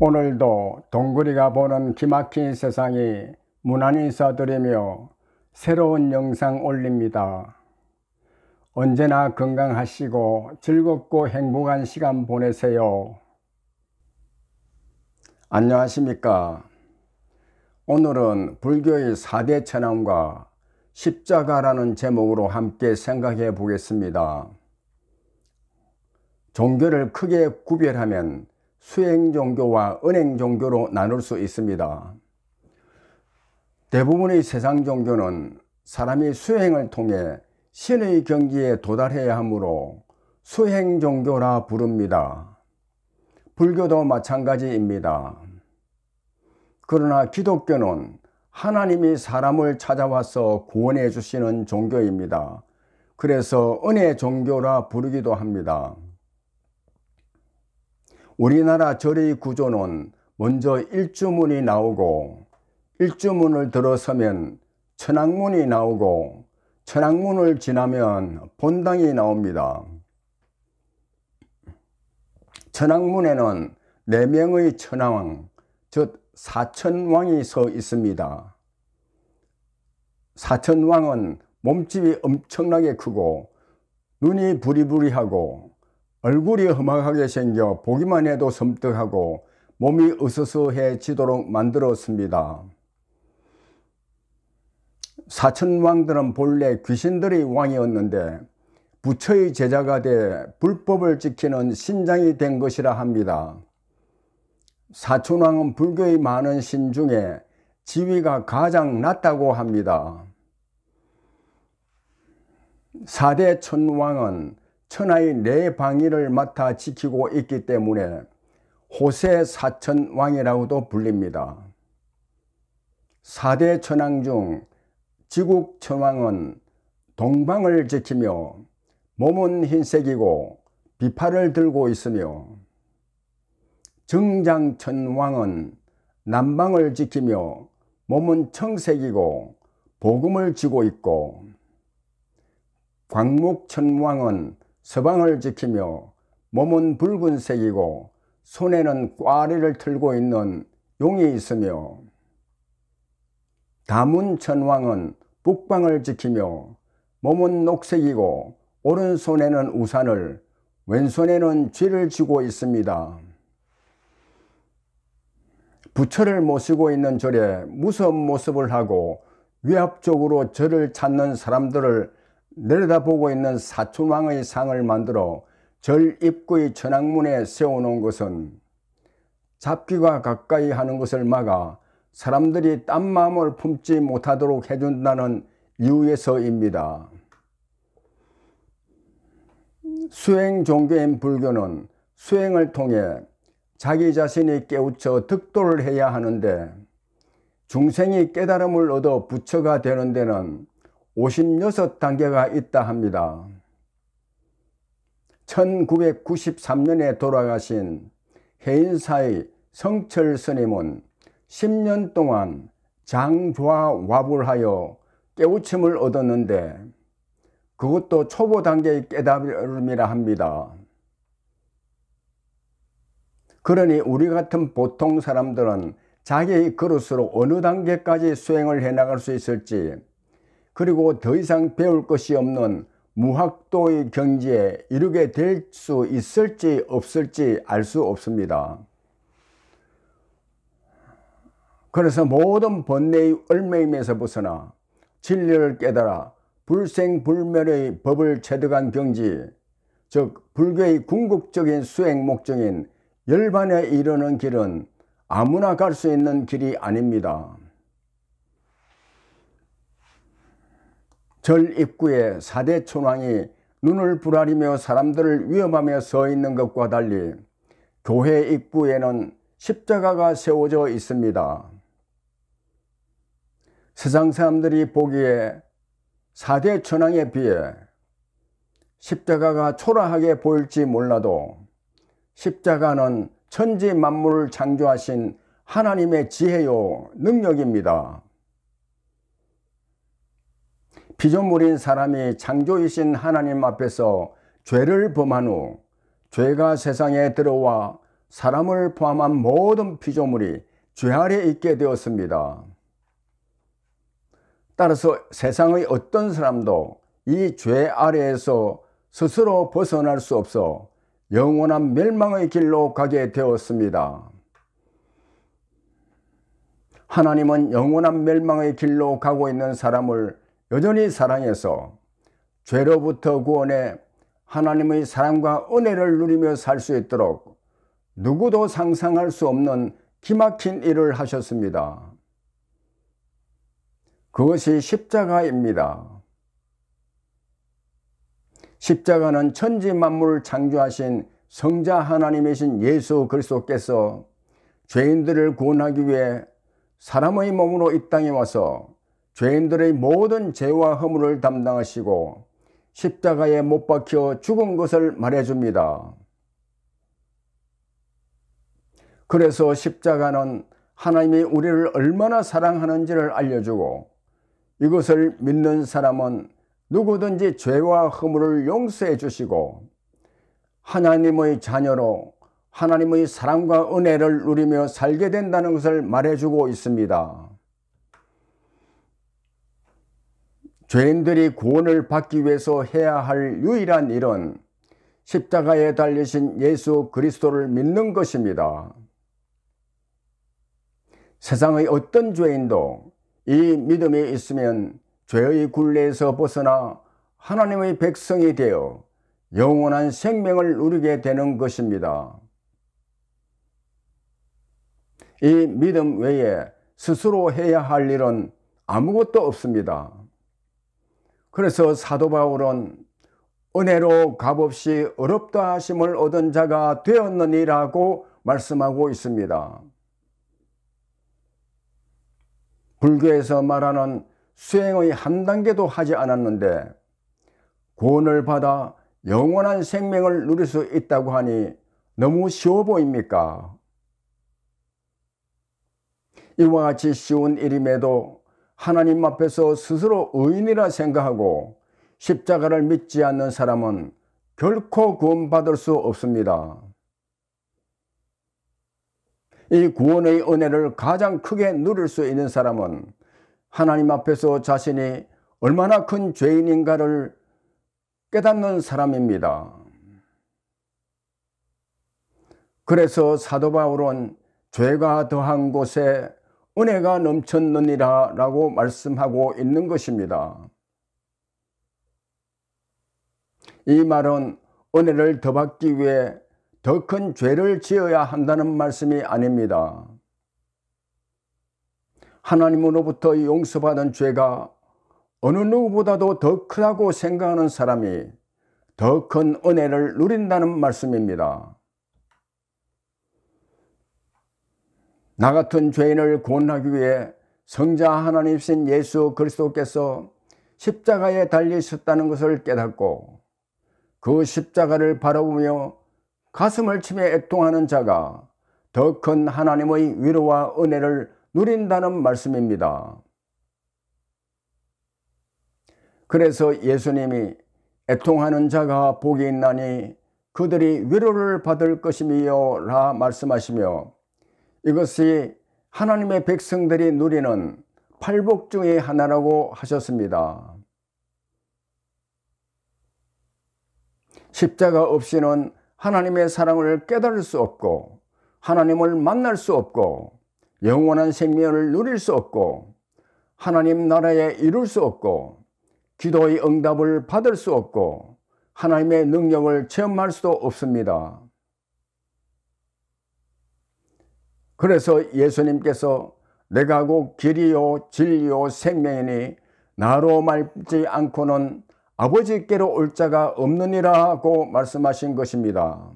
오늘도 동그리가 보는 기막힌 세상이 무난히 인사드리며 새로운 영상 올립니다. 언제나 건강하시고 즐겁고 행복한 시간 보내세요. 안녕하십니까. 오늘은 불교의 4대 천왕과 십자가라는 제목으로 함께 생각해 보겠습니다. 종교를 크게 구별하면 수행종교와 은행종교로 나눌 수 있습니다. 대부분의 세상 종교는 사람이 수행을 통해 신의 경지에 도달해야 하므로 수행종교라 부릅니다. 불교도 마찬가지입니다. 그러나 기독교는 하나님이 사람을 찾아와서 구원해 주시는 종교입니다. 그래서 은혜 종교라 부르기도 합니다. 우리나라 절의 구조는 먼저 일주문이 나오고 일주문을 들어서면 천왕문이 나오고 천왕문을 지나면 본당이 나옵니다. 천왕문에는 4명의 천왕, 즉 사천왕이 서 있습니다. 사천왕은 몸집이 엄청나게 크고 눈이 부리부리하고 얼굴이 험악하게 생겨 보기만 해도 섬뜩하고 몸이 으스스해지도록 만들었습니다. 사천왕들은 본래 귀신들의 왕이었는데 부처의 제자가 돼 불법을 지키는 신장이 된 것이라 합니다. 사천왕은 불교의 많은 신 중에 지위가 가장 낮다고 합니다. 4대 천왕은 천하의 4방위를 맡아 지키고 있기 때문에 호세 사천왕이라고도 불립니다. 4대 천왕 중 지국천왕은 동방을 지키며 몸은 흰색이고 비파를 들고 있으며, 정장천왕은 남방을 지키며 몸은 청색이고 복음을 쥐고 있고, 광목천왕은 서방을 지키며 몸은 붉은색이고 손에는 꽈리를 틀고 있는 용이 있으며, 다문천왕은 북방을 지키며 몸은 녹색이고 오른손에는 우산을 왼손에는 쥐를 쥐고 있습니다. 부처를 모시고 있는 절에 무서운 모습을 하고 위압적으로 절을 찾는 사람들을 내려다보고 있는 사천왕의 상을 만들어 절 입구의 천왕문에 세워놓은 것은 잡귀가 가까이 하는 것을 막아 사람들이 딴 마음을 품지 못하도록 해준다는 이유에서입니다. 수행 종교인 불교는 수행을 통해 자기 자신이 깨우쳐 득도를 해야 하는데, 중생이 깨달음을 얻어 부처가 되는 데는 56단계가 있다 합니다. 1993년에 돌아가신 해인사의 성철 스님은 10년 동안 장좌와불 하여 깨우침을 얻었는데 그것도 초보 단계의 깨달음이라 합니다. 그러니 우리 같은 보통 사람들은 자기의 그릇으로 어느 단계까지 수행을 해나갈 수 있을지, 그리고 더 이상 배울 것이 없는 무학도의 경지에 이르게 될 수 있을지 없을지 알 수 없습니다. 그래서 모든 번뇌의 얽매임에서 벗어나 진리를 깨달아 불생불멸의 법을 체득한 경지, 즉 불교의 궁극적인 수행 목적인 열반에 이르는 길은 아무나 갈 수 있는 길이 아닙니다. 절 입구에 4대 천왕이 눈을 부라리며 사람들을 위협하며 서 있는 것과 달리 교회 입구에는 십자가가 세워져 있습니다. 세상 사람들이 보기에 4대 천왕에 비해 십자가가 초라하게 보일지 몰라도 십자가는 천지 만물을 창조하신 하나님의 지혜요 능력입니다. 피조물인 사람이 창조이신 하나님 앞에서 죄를 범한 후 죄가 세상에 들어와 사람을 포함한 모든 피조물이 죄 아래 있게 되었습니다. 따라서 세상의 어떤 사람도 이 죄 아래에서 스스로 벗어날 수 없어 영원한 멸망의 길로 가게 되었습니다. 하나님은 영원한 멸망의 길로 가고 있는 사람을 여전히 사랑해서 죄로부터 구원해 하나님의 사랑과 은혜를 누리며 살 수 있도록 누구도 상상할 수 없는 기막힌 일을 하셨습니다. 그것이 십자가입니다. 십자가는 천지 만물을 창조하신 성자 하나님이신 예수 그리스도께서 죄인들을 구원하기 위해 사람의 몸으로 이 땅에 와서 죄인들의 모든 죄와 허물을 담당하시고 십자가에 못 박혀 죽은 것을 말해줍니다. 그래서 십자가는 하나님이 우리를 얼마나 사랑하는지를 알려주고 이것을 믿는 사람은 누구든지 죄와 허물을 용서해 주시고 하나님의 자녀로 하나님의 사랑과 은혜를 누리며 살게 된다는 것을 말해주고 있습니다. 죄인들이 구원을 받기 위해서 해야 할 유일한 일은 십자가에 달리신 예수 그리스도를 믿는 것입니다. 세상의 어떤 죄인도 이 믿음이 있으면 죄의 굴레에서 벗어나 하나님의 백성이 되어 영원한 생명을 누리게 되는 것입니다. 이 믿음 외에 스스로 해야 할 일은 아무것도 없습니다. 그래서 사도 바울은 은혜로 값없이 어렵다 하심을 얻은 자가 되었느니라고 말씀하고 있습니다. 불교에서 말하는 수행의 한 단계도 하지 않았는데 구원을 받아 영원한 생명을 누릴 수 있다고 하니 너무 쉬워 보입니까? 이와 같이 쉬운 일임에도 하나님 앞에서 스스로 의인이라 생각하고 십자가를 믿지 않는 사람은 결코 구원받을 수 없습니다. 이 구원의 은혜를 가장 크게 누릴 수 있는 사람은 하나님 앞에서 자신이 얼마나 큰 죄인인가를 깨닫는 사람입니다. 그래서 사도 바울은 죄가 더한 곳에 은혜가 넘쳤느니라 라고 말씀하고 있는 것입니다. 이 말은 은혜를 더 받기 위해 더 큰 죄를 지어야 한다는 말씀이 아닙니다. 하나님으로부터 용서받은 죄가 어느 누구보다도 더 크다고 생각하는 사람이 더 큰 은혜를 누린다는 말씀입니다. 나 같은 죄인을 구원하기 위해 성자 하나님이신 예수 그리스도께서 십자가에 달리셨다는 것을 깨닫고 그 십자가를 바라보며 가슴을 치며 애통하는 자가 더 큰 하나님의 위로와 은혜를 누린다는 말씀입니다. 그래서 예수님이 애통하는 자가 복이 있나니 그들이 위로를 받을 것임이요 라 말씀하시며 이것이 하나님의 백성들이 누리는 팔복 중의 하나라고 하셨습니다. 십자가 없이는 하나님의 사랑을 깨달을 수 없고 하나님을 만날 수 없고 영원한 생명을 누릴 수 없고 하나님 나라에 이룰 수 없고 기도의 응답을 받을 수 없고 하나님의 능력을 체험할 수도 없습니다. 그래서 예수님께서 내가 곧 길이요 진리요 생명이니 나로 말지 않고는 아버지께로 올 자가 없느니라고 말씀하신 것입니다.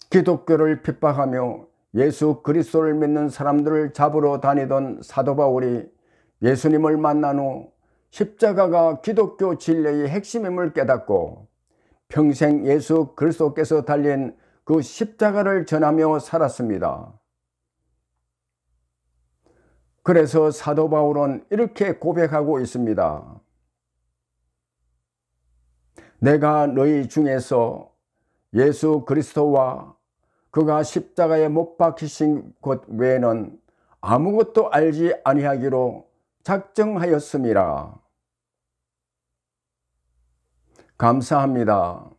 기독교를 핍박하며 예수 그리스도를 믿는 사람들을 잡으러 다니던 사도 바울이 예수님을 만난 후 십자가가 기독교 진리의 핵심임을 깨닫고 평생 예수 그리스도께서 달린 그 십자가를 전하며 살았습니다. 그래서 사도 바울은 이렇게 고백하고 있습니다. 내가 너희 중에서 예수 그리스도와 그가 십자가에 못 박히신 것 외에는 아무것도 알지 아니하기로 작정하였음이라. 감사합니다.